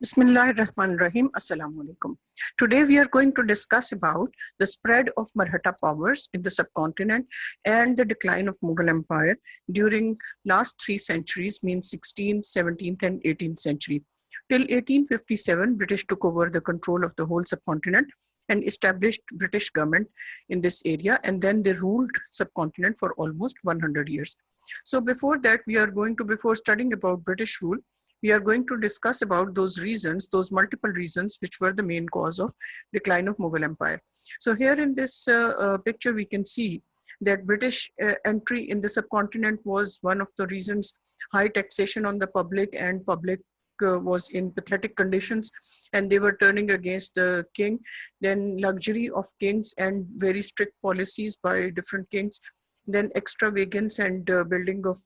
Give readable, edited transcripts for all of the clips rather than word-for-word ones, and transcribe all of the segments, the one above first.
Bismillahirrahmanirrahim. Assalamu alaikum. Today we are going to discuss about the spread of Maratha powers in the subcontinent and the decline of Mughal Empire during last 3 centuries, means 16th, 17th and 18th century. Till 1857, British took over the control of the whole subcontinent and established British government in this area, and then they ruled subcontinent for almost 100 years. So before that, before studying about British rule, we are going to discuss about those reasons, those multiple reasons which were the main cause of decline of Mughal Empire. So here in this picture, we can see that British entry in the subcontinent was one of the reasons. High taxation on the public, and public was in pathetic conditions and they were turning against the king. Then luxury of kings and very strict policies by different kings. Then extravagance and building of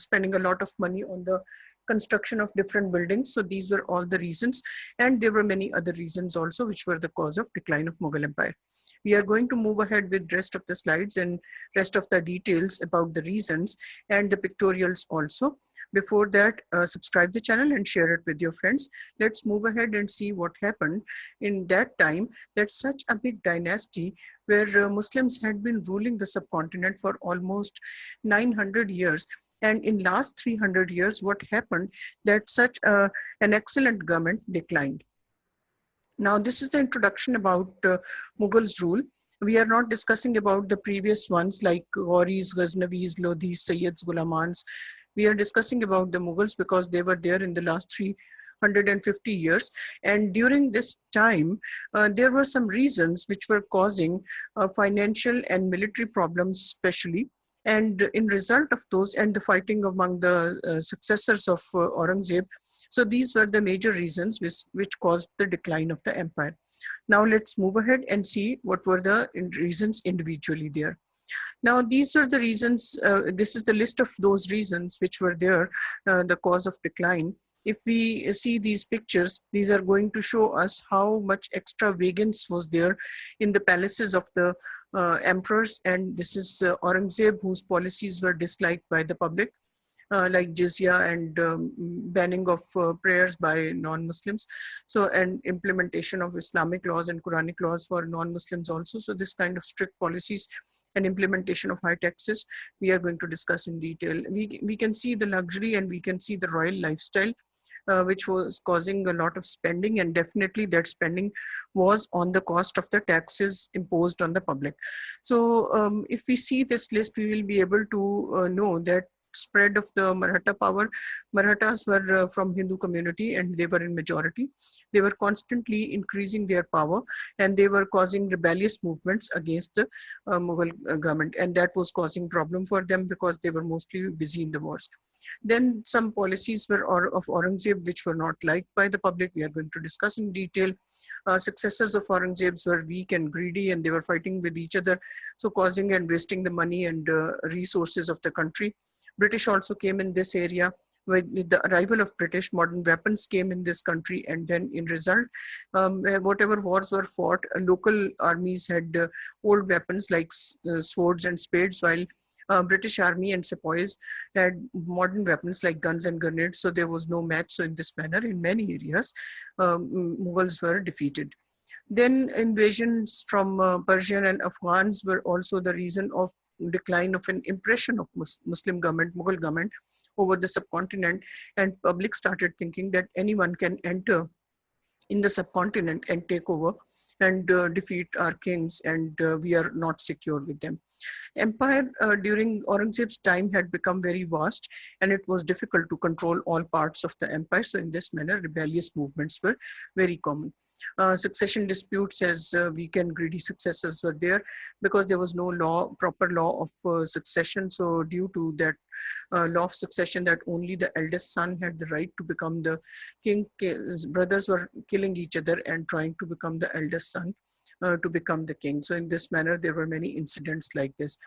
spending a lot of money on the construction of different buildings. So these were all the reasons, and there were many other reasons also which were the cause of decline of Mughal Empire. We are going to move ahead with rest of the slides and rest of the details about the reasons and the pictorials also. Before that, subscribe the channel and share it with your friends. Let's move ahead and see what happened in that time, that such a big dynasty where Muslims had been ruling the subcontinent for almost 900 years. And in last 300 years, what happened, that such an excellent government declined. Now, this is the introduction about Mughals rule. We are not discussing about the previous ones like Ghauri's, Ghaznavis, Lodhis, Sayyids, Ghulamans. We are discussing about the Mughals because they were there in the last 350 years. And during this time, there were some reasons which were causing financial and military problems, especially. And in result of those and the fighting among the successors of Aurangzeb, so these were the major reasons which caused the decline of the empire. Now let's move ahead and see what were the reasons individually there. Now these are the reasons, this is the list of those reasons which were there, the cause of decline. If we see these pictures, these are going to show us how much extravagance was there in the palaces of the emperors. And this is Aurangzeb, whose policies were disliked by the public, like jizya and banning of prayers by non-Muslims. So, and implementation of Islamic laws and Quranic laws for non-Muslims also. So this kind of strict policies and implementation of high taxes, we are going to discuss in detail. We can see the luxury and we can see the royal lifestyle, which was causing a lot of spending, and definitely that spending was on the cost of the taxes imposed on the public. So if we see this list, we will be able to know that spread of the Maratha power. Marathas were from Hindu community and they were in majority. They were constantly increasing their power and they were causing rebellious movements against the Mughal government, and that was causing problem for them because they were mostly busy in the wars. Then some policies were of Aurangzeb which were not liked by the public. We are going to discuss in detail. Successors of Aurangzeb were weak and greedy and they were fighting with each other, so causing and wasting the money and resources of the country. British also came in this area. With the arrival of British, modern weapons came in this country, and then in result, whatever wars were fought, local armies had old weapons like swords and spades, while British army and sepoys had modern weapons like guns and grenades, so there was no match. So in this manner, in many areas, Mughals were defeated. Then invasions from Persian and Afghans were also the reason of decline of an impression of Muslim government, Mughal government over the subcontinent, and public started thinking that anyone can enter in the subcontinent and take over and defeat our kings, and we are not secure with them. Empire during Aurangzeb's time had become very vast and it was difficult to control all parts of the empire. So in this manner, rebellious movements were very common. Succession disputes as weak and greedy successors were there because there was no proper law of succession. So due to that law of succession, that only the eldest son had the right to become the king, brothers were killing each other and trying to become the eldest son to become the king. So in this manner, there were many incidents like this.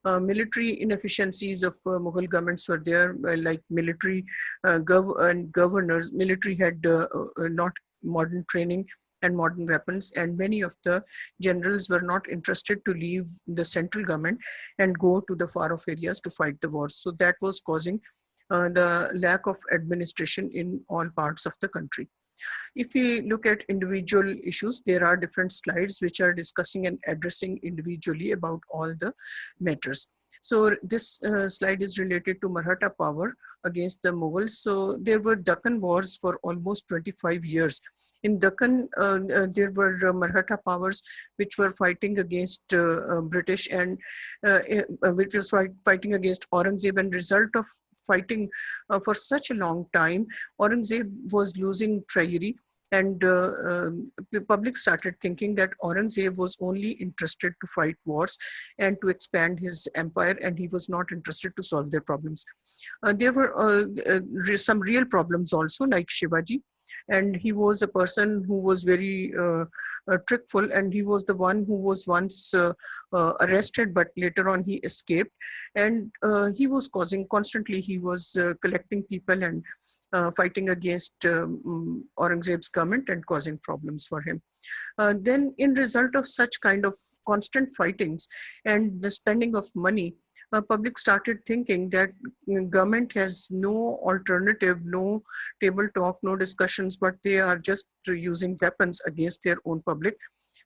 Military inefficiencies of Mughal governments were there, like military and governors. Military had not modern training and modern weapons, and many of the generals were not interested to leave the central government and go to the far off areas to fight the wars. So that was causing the lack of administration in all parts of the country. If we look at individual issues, there are different slides which are discussing and addressing individually about all the matters. So this slide is related to Maratha power against the Mughals. So there were Deccan wars for almost 25 years. In Deccan, there were Maratha powers which were fighting against British and which was fighting against Aurangzeb, and result of fighting for such a long time, Aurangzeb was losing treasury, and the public started thinking that Aurangzeb was only interested to fight wars and to expand his empire, and he was not interested to solve their problems. There were some real problems also, like Shivaji, and he was a person who was very trickful, and he was the one who was once arrested, but later on he escaped, and he was causing constantly, he was collecting people and fighting against Aurangzeb's government and causing problems for him. Then in result of such kind of constant fightings and the spending of money, public started thinking that government has no alternative, no table talk, no discussions, but they are just using weapons against their own public.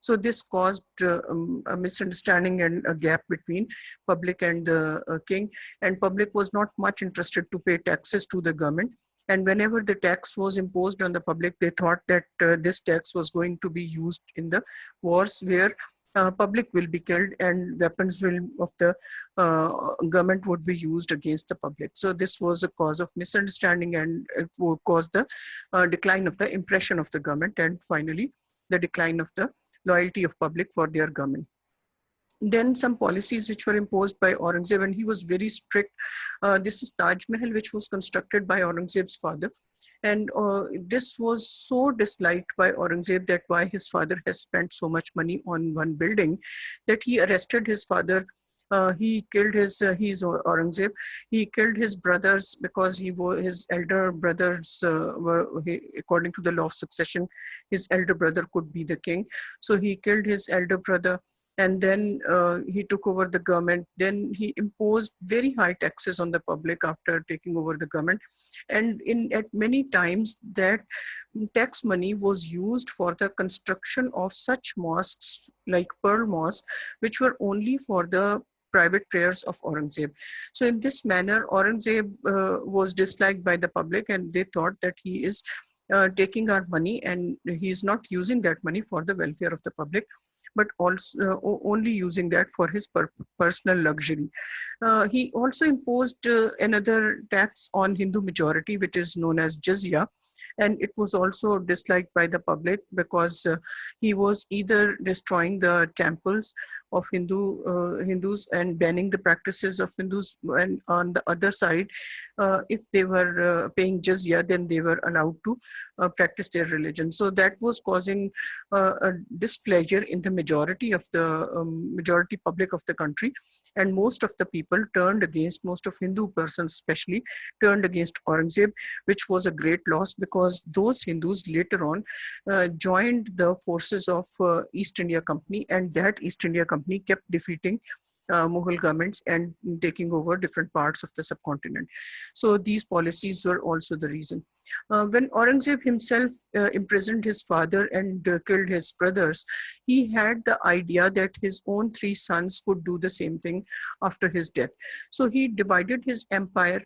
So this caused a misunderstanding and a gap between public and the king, and public was not much interested to pay taxes to the government. And whenever the tax was imposed on the public, they thought that this tax was going to be used in the wars where public will be killed and weapons will of the government would be used against the public. So this was a cause of misunderstanding, and it would cause the decline of the impression of the government, and finally the decline of the loyalty of public for their government. Then some policies which were imposed by Aurangzeb, and he was very strict. This is Taj Mahal, which was constructed by Aurangzeb's father. And this was so disliked by Aurangzeb that why his father has spent so much money on one building, that he arrested his father. He killed his, he's Aurangzeb, he killed his brothers because his elder brothers according to the law of succession, his elder brother could be the king. So he killed his elder brother, and then he took over the government. Then he imposed very high taxes on the public after taking over the government. And at many times that tax money was used for the construction of such mosques like Pearl Mosque, which were only for the private prayers of Aurangzeb. So in this manner, Aurangzeb was disliked by the public, and they thought that he is taking our money and he is not using that money for the welfare of the public, but also only using that for his personal luxury. He also imposed another tax on Hindu majority, which is known as jizya. And it was also disliked by the public because he was either destroying the temples of Hindus and banning the practices of Hindus, and on the other side, if they were paying jizya, then they were allowed to practice their religion. So that was causing a displeasure in the majority of the majority public of the country, and most of the people turned against, most of Hindu persons especially turned against Aurangzeb, which was a great loss because those Hindus later on joined the forces of East India Company, and that East India Company kept defeating Mughal governments and taking over different parts of the subcontinent. So these policies were also the reason. When Aurangzeb himself imprisoned his father and killed his brothers, he had the idea that his own three sons would do the same thing after his death. So he divided his empire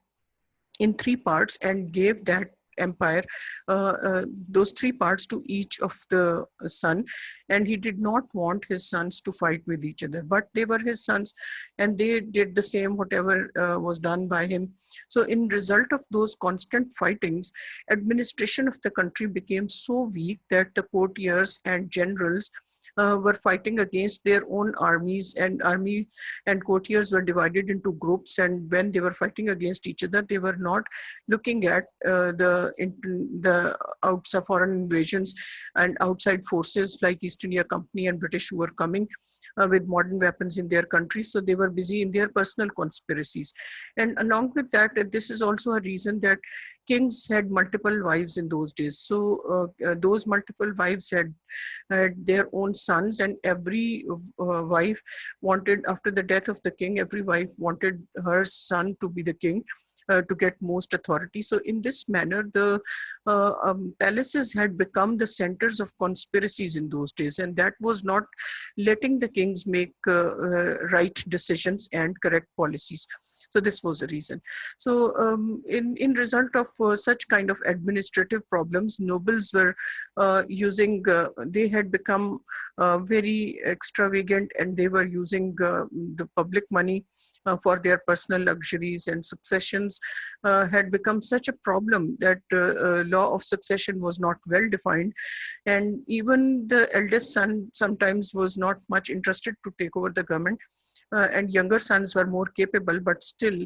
in three parts and gave that empire, those three parts to each of the son, and he did not want his sons to fight with each other, but they were his sons and they did the same whatever was done by him. So in result of those constant fightings, administration of the country became so weak that the courtiers and generals were fighting against their own armies, and army and courtiers were divided into groups, and when they were fighting against each other, they were not looking at the outside foreign invasions and outside forces like East India Company and British who were coming with modern weapons in their country. So they were busy in their personal conspiracies. And along with that, this is also a reason that kings had multiple wives in those days. So those multiple wives had their own sons, and every wife wanted, after the death of the king, every wife wanted her son to be the king. to get most authority. So in this manner, the palaces had become the centers of conspiracies in those days, and that was not letting the kings make right decisions and correct policies. So this was the reason. So in result of such kind of administrative problems, nobles were they had become very extravagant, and they were using the public money for their personal luxuries, and successions had become such a problem that law of succession was not well defined, and even the eldest son sometimes was not much interested to take over the government, and younger sons were more capable, but still,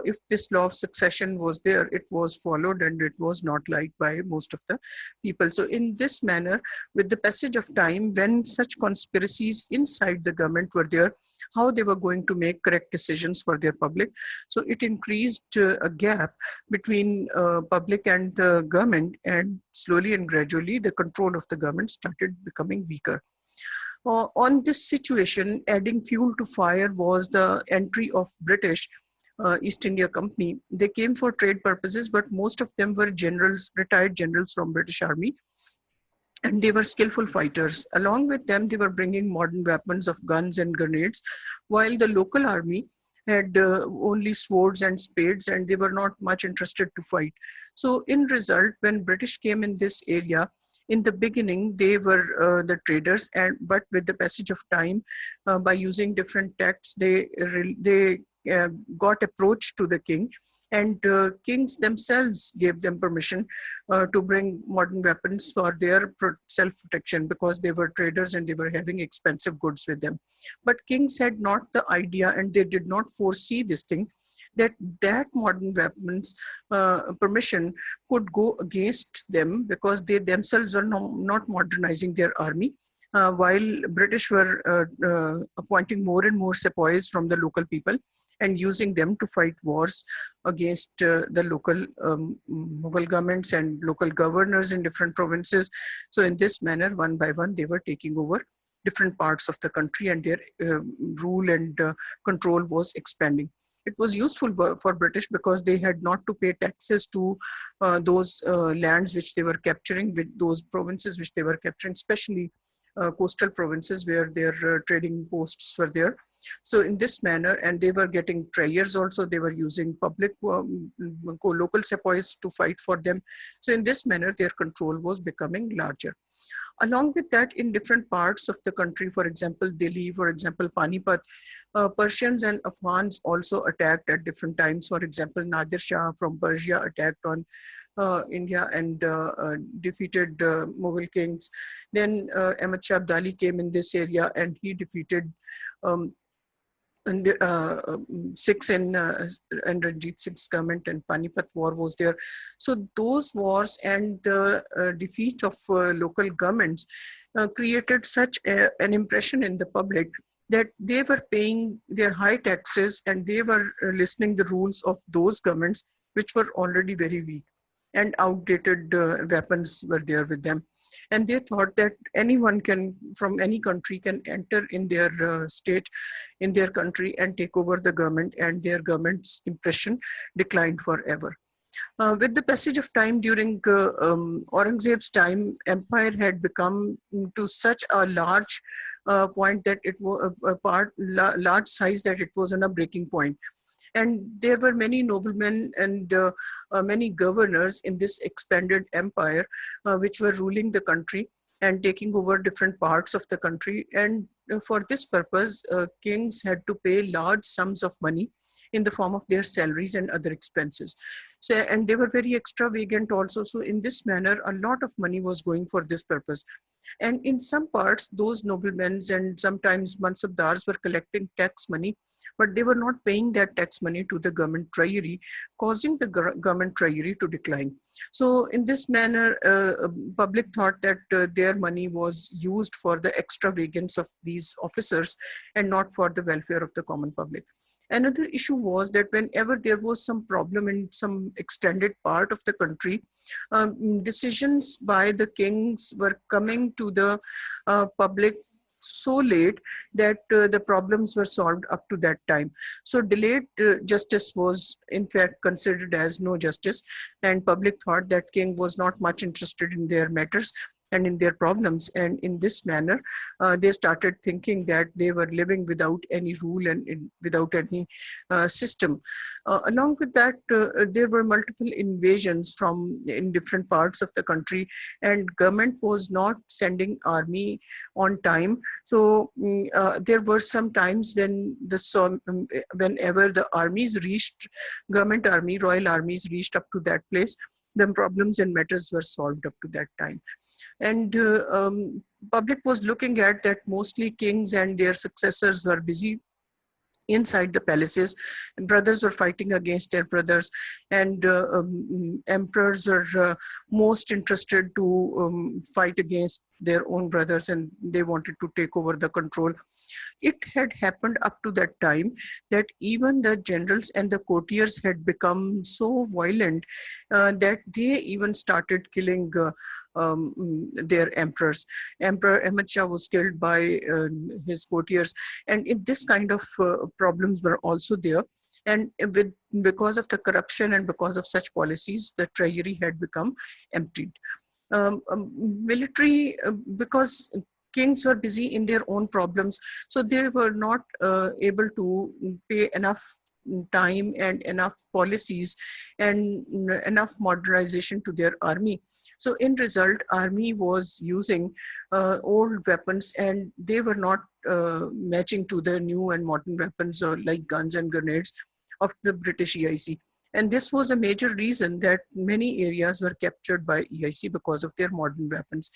if this law of succession was there, it was followed, and it was not liked by most of the people. So in this manner, with the passage of time, when such conspiracies inside the government were there, how they were going to make correct decisions for their public. So it increased a gap between public and the government, and slowly and gradually the control of the government started becoming weaker. On this situation, adding fuel to fire was the entry of British East India Company. They came for trade purposes, but most of them were generals, retired generals from British Army, and they were skillful fighters. Along with them, they were bringing modern weapons of guns and grenades, while the local army had only swords and spades, and they were not much interested to fight. So in result, when British came in this area, in the beginning, they were the traders, but with the passage of time, by using different tactics, they got approach to the king, and kings themselves gave them permission to bring modern weapons for their self-protection, because they were traders and they were having expensive goods with them. But kings had not the idea, and they did not foresee this thing, that modern weapons permission could go against them, because they themselves are not modernizing their army, while British were appointing more and more sepoys from the local people and using them to fight wars against the local Mughal governments and local governors in different provinces. So in this manner, one by one, they were taking over different parts of the country, and their rule and control was expanding. It was useful for British, because they had not to pay taxes to those lands which they were capturing, with those provinces which they were capturing, especially coastal provinces where their trading posts were there. So in this manner, and they were getting traders also, they were using public local sepoys to fight for them. So in this manner, their control was becoming larger. Along with that, in different parts of the country, for example, Delhi, for example, Panipat, Persians and Afghans also attacked at different times. For example, Nadir Shah from Persia attacked on India and defeated Mughal kings. Then Ahmad Shah Abdali came in this area, and he defeated um, and Sikhs and Ranjit Singh's government, and Panipat war was there. So those wars and the defeat of local governments created such an impression in the public that they were paying their high taxes, and they were listening the rules of those governments which were already very weak, and outdated weapons were there with them. And they thought that anyone can, from any country, can enter in their state, in their country, and take over the government, and their government's impression declined forever. With the passage of time, during Aurangzeb's time, empire had become to such a large point that it was large size, that it was on a breaking point. And there were many noblemen and many governors in this expanded empire, which were ruling the country and taking over different parts of the country. And for this purpose, kings had to pay large sums of money in the form of their salaries and other expenses. So, and they were very extravagant also. So in this manner, a lot of money was going for this purpose. And in some parts, those noblemen and sometimes mansabdars were collecting tax money, but they were not paying that tax money to the government treasury, causing the government treasury to decline. So in this manner, public thought that their money was used for the extravagance of these officers and not for the welfare of the common public. Another issue was that whenever there was some problem in some extended part of the country, decisions by the kings were coming to the public so late that the problems were solved up to that time. So delayed justice was in fact considered as no justice, and public thought that king was not much interested in their matters and in their problems. And in this manner, they started thinking that they were living without any rule and without any system. Along with that, there were multiple invasions from in different parts of the country, and government was not sending army on time. So there were some times when whenever the armies reached, government army, royal armies reached up to that place, the problems and matters were solved up to that time. And public was looking at that mostly kings and their successors were busy inside the palaces, and brothers were fighting against their brothers, and emperors were most interested to fight against their own brothers, and they wanted to take over the control. It had happened up to that time that even the generals and the courtiers had become so violent that they even started killing their emperors. Emperor Ahmad Shah was killed by his courtiers, and this kind of problems were also there. And because of the corruption and because of such policies, the treasury had become emptied. Military, because kings were busy in their own problems, so they were not able to pay enough time and enough policies and enough modernization to their army. So in result, army was using old weapons, and they were not matching to the new and modern weapons or like guns and grenades of the British EIC. And this was a major reason that many areas were captured by EIC because of their modern weapons.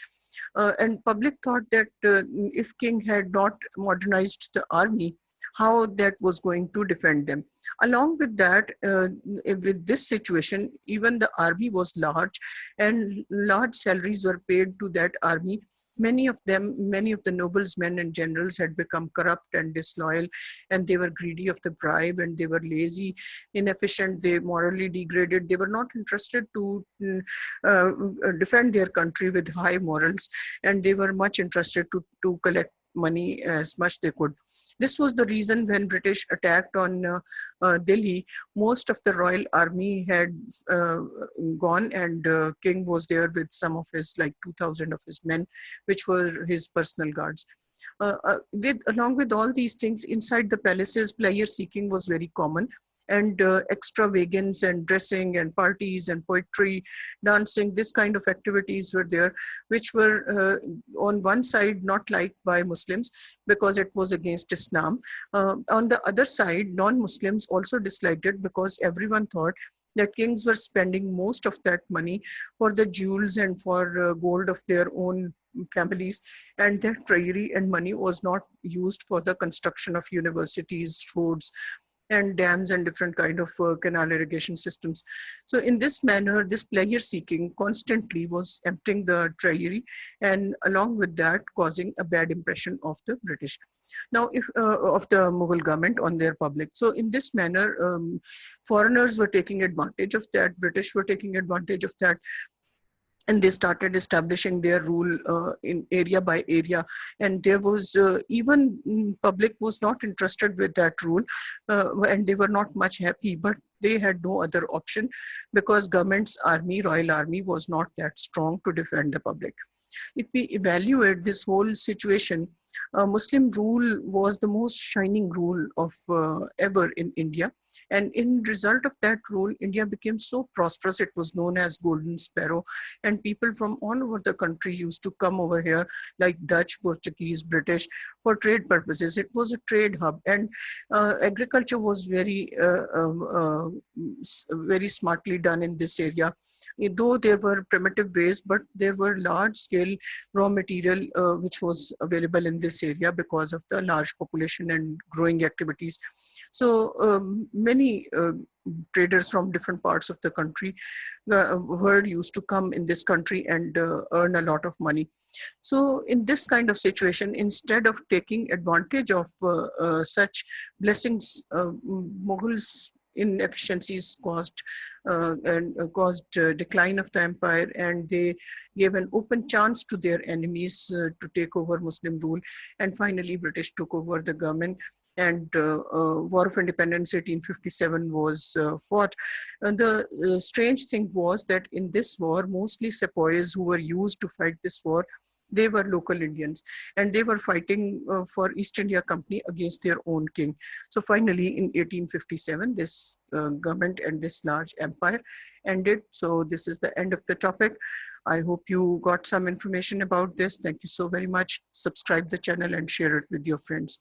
And public thought that if king had not modernized the army, how that was going to defend them. Along with that, with this situation, even the army was large, and large salaries were paid to that army. Many of the nobles, men and generals had become corrupt and disloyal, and they were greedy of the bribe, and they were lazy, inefficient, they morally degraded. They were not interested to defend their country with high morals, and they were much interested to collect money as much they could. This was the reason when British attacked on Delhi, most of the royal army had gone, and king was there with some of his, like 2,000 of his men, which were his personal guards. Along with all these things, inside the palaces, pleasure seeking was very common, and extravagance and dressing and parties and poetry, dancing, this kind of activities were there, which were on one side not liked by Muslims because it was against Islam. On the other side, non-Muslims also disliked it because everyone thought that kings were spending most of that money for the jewels and for gold of their own families, and their treasury and money was not used for the construction of universities, roads, and dams and different kind of canal irrigation systems. So in this manner, this pleasure seeking constantly was emptying the treasury, and along with that causing a bad impression of the British. Now, if of the Mughal government on their public. So in this manner, foreigners were taking advantage of that, British were taking advantage of that, and they started establishing their rule in area by area. And there was even public was not interested with that rule, and they were not much happy, but they had no other option because government's army, royal army, was not that strong to defend the public. If we evaluate this whole situation, Muslim rule was the most shining rule of ever in India. And in result of that rule, India became so prosperous, it was known as Golden Sparrow. And people from all over the country used to come over here, like Dutch, Portuguese, British, for trade purposes. It was a trade hub, and agriculture was very smartly done in this area. Though there were primitive ways, but there were large scale raw material which was available in this area because of the large population and growing activities. So many traders from different parts of the country were used to come in this country and earn a lot of money. So in this kind of situation, instead of taking advantage of such blessings, Mughals inefficiencies caused decline of the empire, and they gave an open chance to their enemies to take over Muslim rule. And finally, British took over the government, and War of Independence 1857 was fought. And the strange thing was that in this war, mostly sepoys who were used to fight this war, they were local Indians, and they were fighting for East India Company against their own king. So finally, in 1857, this government and this large empire ended. So this is the end of the topic. I hope you got some information about this. Thank you so very much. Subscribe the channel and share it with your friends.